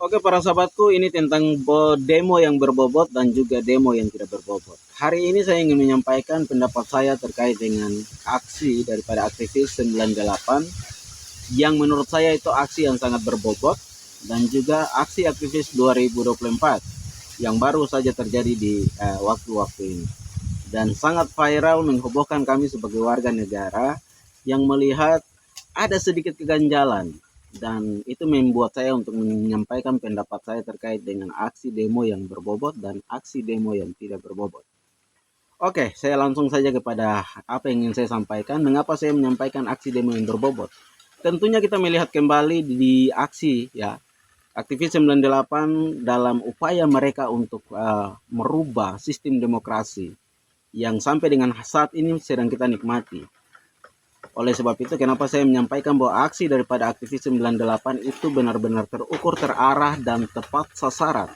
Oke para sahabatku, ini tentang demo yang berbobot dan juga demo yang tidak berbobot. Hari ini saya ingin menyampaikan pendapat saya terkait dengan aksi daripada aktivis 98 yang menurut saya itu aksi yang sangat berbobot, dan juga aksi aktivis 2024 yang baru saja terjadi di waktu-waktu ini. Dan sangat viral, menghebohkan kami sebagai warga negara yang melihat ada sedikit keganjalan, dan itu membuat saya untuk menyampaikan pendapat saya terkait dengan aksi demo yang berbobot dan aksi demo yang tidak berbobot. Oke, saya langsung saja kepada apa yang ingin saya sampaikan. Mengapa saya menyampaikan aksi demo yang berbobot? Tentunya kita melihat kembali di aksi ya aktivis 98 dalam upaya mereka untuk merubah sistem demokrasi yang sampai dengan saat ini sedang kita nikmati. Oleh sebab itu, kenapa saya menyampaikan bahwa aksi daripada aktivis 98 itu benar-benar terukur, terarah, dan tepat sasaran.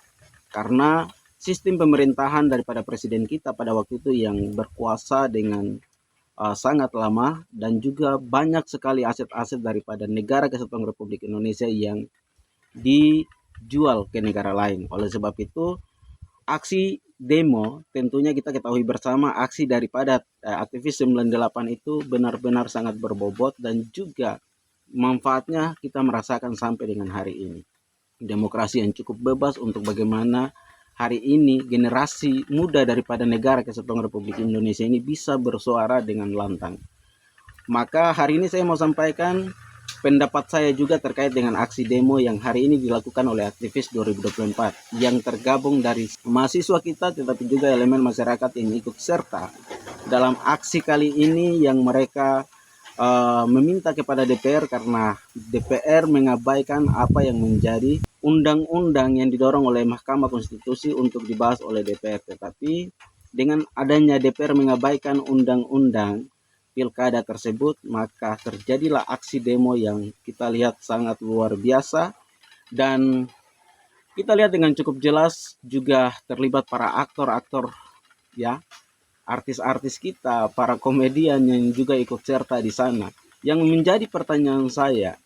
Karena sistem pemerintahan daripada presiden kita pada waktu itu yang berkuasa dengan sangat lama, dan juga banyak sekali aset-aset daripada negara Kesatuan Republik Indonesia yang dijual ke negara lain. Oleh sebab itu, aksi demo tentunya kita ketahui bersama, aksi daripada aktivis 98 itu benar-benar sangat berbobot, dan juga manfaatnya kita merasakan sampai dengan hari ini. Demokrasi yang cukup bebas untuk bagaimana hari ini generasi muda daripada negara Kesatuan Republik Indonesia ini bisa bersuara dengan lantang. Maka hari ini saya mau sampaikan pendapat saya juga terkait dengan aksi demo yang hari ini dilakukan oleh aktivis 2024 yang tergabung dari mahasiswa kita, tetapi juga elemen masyarakat yang ikut serta dalam aksi kali ini, yang mereka meminta kepada DPR karena DPR mengabaikan apa yang menjadi undang-undang yang didorong oleh Mahkamah Konstitusi untuk dibahas oleh DPR. Tetapi dengan adanya DPR mengabaikan undang-undang pilkada tersebut, maka terjadilah aksi demo yang kita lihat sangat luar biasa, dan kita lihat dengan cukup jelas juga terlibat para aktor-aktor ya, artis-artis kita, para komedian yang juga ikut serta di sana. Yang menjadi pertanyaan saya,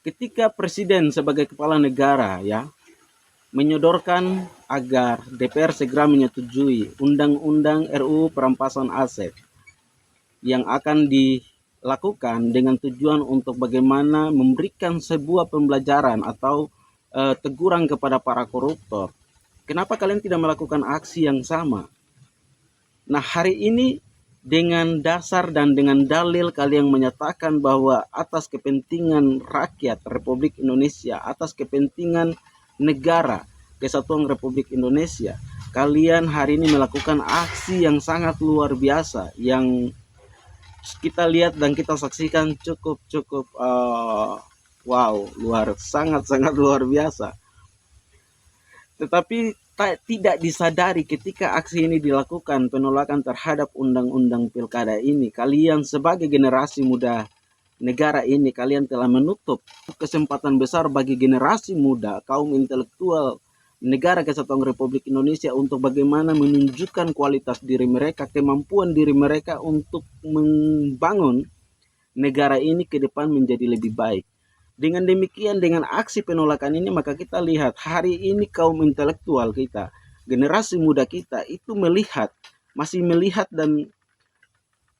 ketika presiden sebagai kepala negara ya menyodorkan agar DPR segera menyetujui undang-undang RUU perampasan aset yang akan dilakukan dengan tujuan untuk bagaimana memberikan sebuah pembelajaran atau teguran kepada para koruptor, kenapa kalian tidak melakukan aksi yang sama? Nah, hari ini dengan dasar dan dengan dalil kalian menyatakan bahwa atas kepentingan rakyat Republik Indonesia, atas kepentingan negara Kesatuan Republik Indonesia, kalian hari ini melakukan aksi yang sangat luar biasa, yang kita lihat dan kita saksikan cukup wow, sangat luar biasa. Tetapi tidak disadari ketika aksi ini dilakukan, penolakan terhadap undang-undang pilkada ini, kalian sebagai generasi muda negara ini, kalian telah menutup kesempatan besar bagi generasi muda, kaum intelektual negara Kesatuan Republik Indonesia untuk bagaimana menunjukkan kualitas diri mereka, kemampuan diri mereka untuk membangun negara ini ke depan menjadi lebih baik. Dengan demikian, dengan aksi penolakan ini, maka kita lihat hari ini kaum intelektual kita, generasi muda kita itu masih melihat dan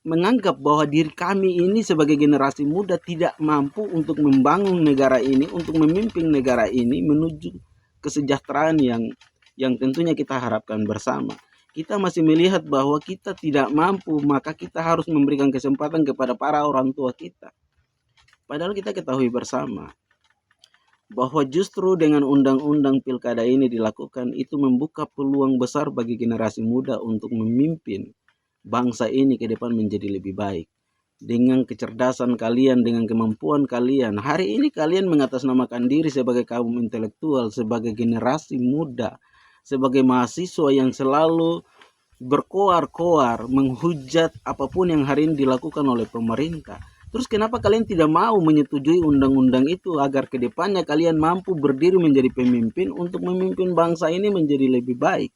menganggap bahwa diri kami ini sebagai generasi muda tidak mampu untuk membangun negara ini, untuk memimpin negara ini menuju kesejahteraan yang tentunya kita harapkan bersama. Kita masih melihat bahwa kita tidak mampu, maka kita harus memberikan kesempatan kepada para orang tua kita. Padahal kita ketahui bersama bahwa justru dengan undang-undang pilkada ini dilakukan, itu membuka peluang besar bagi generasi muda untuk memimpin bangsa ini ke depan menjadi lebih baik. Dengan kecerdasan kalian, dengan kemampuan kalian, hari ini kalian mengatasnamakan diri sebagai kaum intelektual, sebagai generasi muda, sebagai mahasiswa yang selalu berkoar-koar menghujat apapun yang hari ini dilakukan oleh pemerintah. Terus kenapa kalian tidak mau menyetujui undang-undang itu agar kedepannya kalian mampu berdiri menjadi pemimpin untuk memimpin bangsa ini menjadi lebih baik?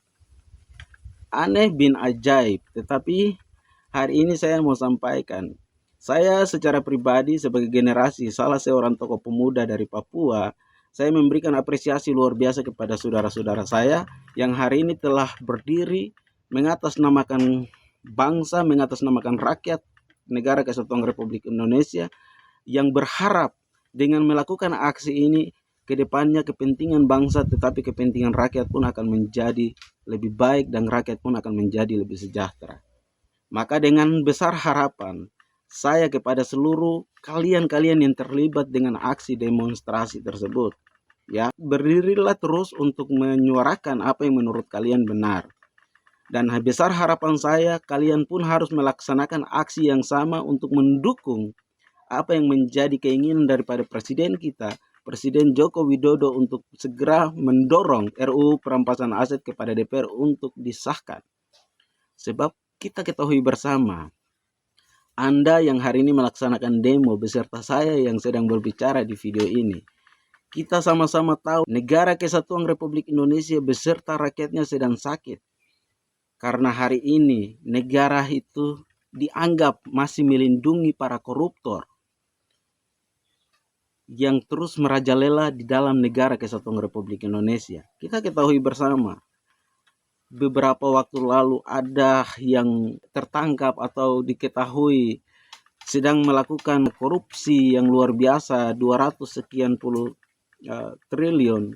Aneh bin ajaib. Tetapi hari ini saya mau sampaikan, saya secara pribadi sebagai generasi salah seorang tokoh pemuda dari Papua, saya memberikan apresiasi luar biasa kepada saudara-saudara saya yang hari ini telah berdiri mengatasnamakan bangsa, mengatasnamakan rakyat negara Kesatuan Republik Indonesia, yang berharap dengan melakukan aksi ini ke depannya kepentingan bangsa tetapi kepentingan rakyat pun akan menjadi lebih baik dan rakyat pun akan menjadi lebih sejahtera. Maka dengan besar harapan saya kepada seluruh kalian-kalian yang terlibat dengan aksi demonstrasi tersebut, ya, berdirilah terus untuk menyuarakan apa yang menurut kalian benar. Dan besar harapan saya kalian pun harus melaksanakan aksi yang sama untuk mendukung apa yang menjadi keinginan daripada Presiden kita, Presiden Joko Widodo, untuk segera mendorong RUU perampasan aset kepada DPR untuk disahkan. Sebab kita ketahui bersama, Anda yang hari ini melaksanakan demo beserta saya yang sedang berbicara di video ini, kita sama-sama tahu negara Kesatuan Republik Indonesia beserta rakyatnya sedang sakit. Karena hari ini negara itu dianggap masih melindungi para koruptor yang terus merajalela di dalam negara Kesatuan Republik Indonesia. Kita ketahui bersama, beberapa waktu lalu ada yang tertangkap atau diketahui sedang melakukan korupsi yang luar biasa, 200 sekian puluh triliun.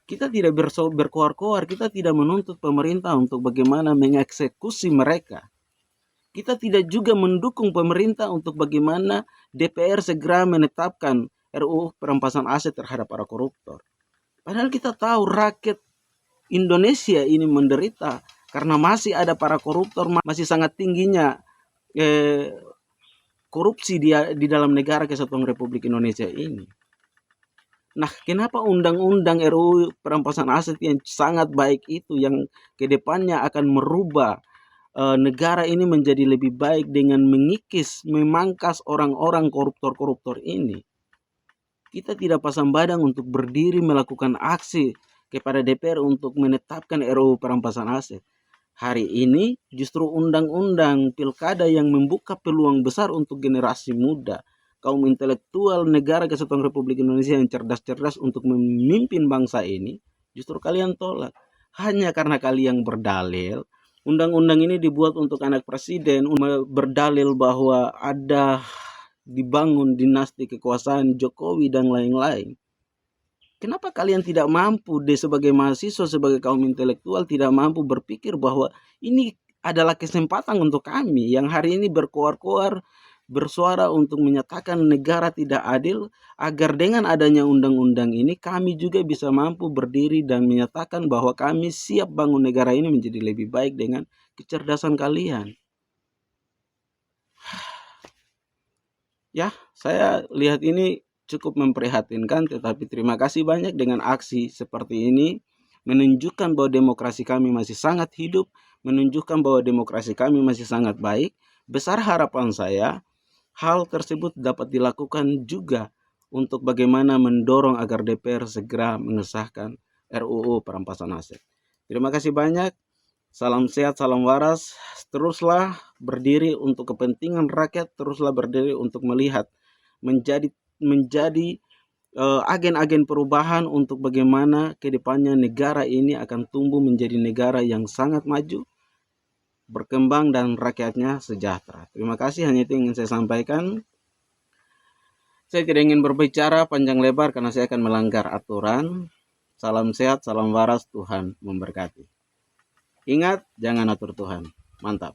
Kita tidak berkoar-koar, kita tidak menuntut pemerintah untuk bagaimana mengeksekusi mereka. Kita tidak juga mendukung pemerintah untuk bagaimana DPR segera menetapkan RUU perampasan aset terhadap para koruptor. Padahal kita tahu rakyat Indonesia ini menderita karena masih ada para koruptor, masih sangat tingginya korupsi di dalam negara Kesatuan Republik Indonesia ini. Nah, kenapa undang-undang RUU perampasan aset yang sangat baik itu yang kedepannya akan merubah negara ini menjadi lebih baik dengan mengikis, memangkas orang-orang koruptor-koruptor ini, kita tidak pasang badan untuk berdiri melakukan aksi kepada DPR untuk menetapkan RUU perampasan aset. Hari ini justru undang-undang pilkada yang membuka peluang besar untuk generasi muda, kaum intelektual negara Kesatuan Republik Indonesia yang cerdas-cerdas untuk memimpin bangsa ini, justru kalian tolak. Hanya karena kalian berdalil, undang-undang ini dibuat untuk anak presiden, berdalil bahwa ada dibangun dinasti kekuasaan Jokowi dan lain-lain. Kenapa kalian tidak mampu sebagai mahasiswa, sebagai kaum intelektual tidak mampu berpikir bahwa ini adalah kesempatan untuk kami yang hari ini berkoar-koar, bersuara untuk menyatakan negara tidak adil, agar dengan adanya undang-undang ini kami juga bisa mampu berdiri dan menyatakan bahwa kami siap bangun negara ini menjadi lebih baik dengan kecerdasan kalian. Ya, saya lihat ini cukup memprihatinkan, tetapi terima kasih banyak dengan aksi seperti ini menunjukkan bahwa demokrasi kami masih sangat hidup, menunjukkan bahwa demokrasi kami masih sangat baik. Besar harapan saya hal tersebut dapat dilakukan juga untuk bagaimana mendorong agar DPR segera mengesahkan RUU perampasan aset. Terima kasih banyak. Salam sehat, salam waras. Teruslah berdiri untuk kepentingan rakyat, teruslah berdiri untuk melihat menjadi agen-agen perubahan untuk bagaimana kedepannya negara ini akan tumbuh menjadi negara yang sangat maju, berkembang dan rakyatnya sejahtera. Terima kasih, hanya itu yang ingin saya sampaikan. Saya tidak ingin berbicara panjang lebar karena saya akan melanggar aturan. Salam sehat, salam waras, Tuhan memberkati. Ingat, jangan atur Tuhan. Mantap.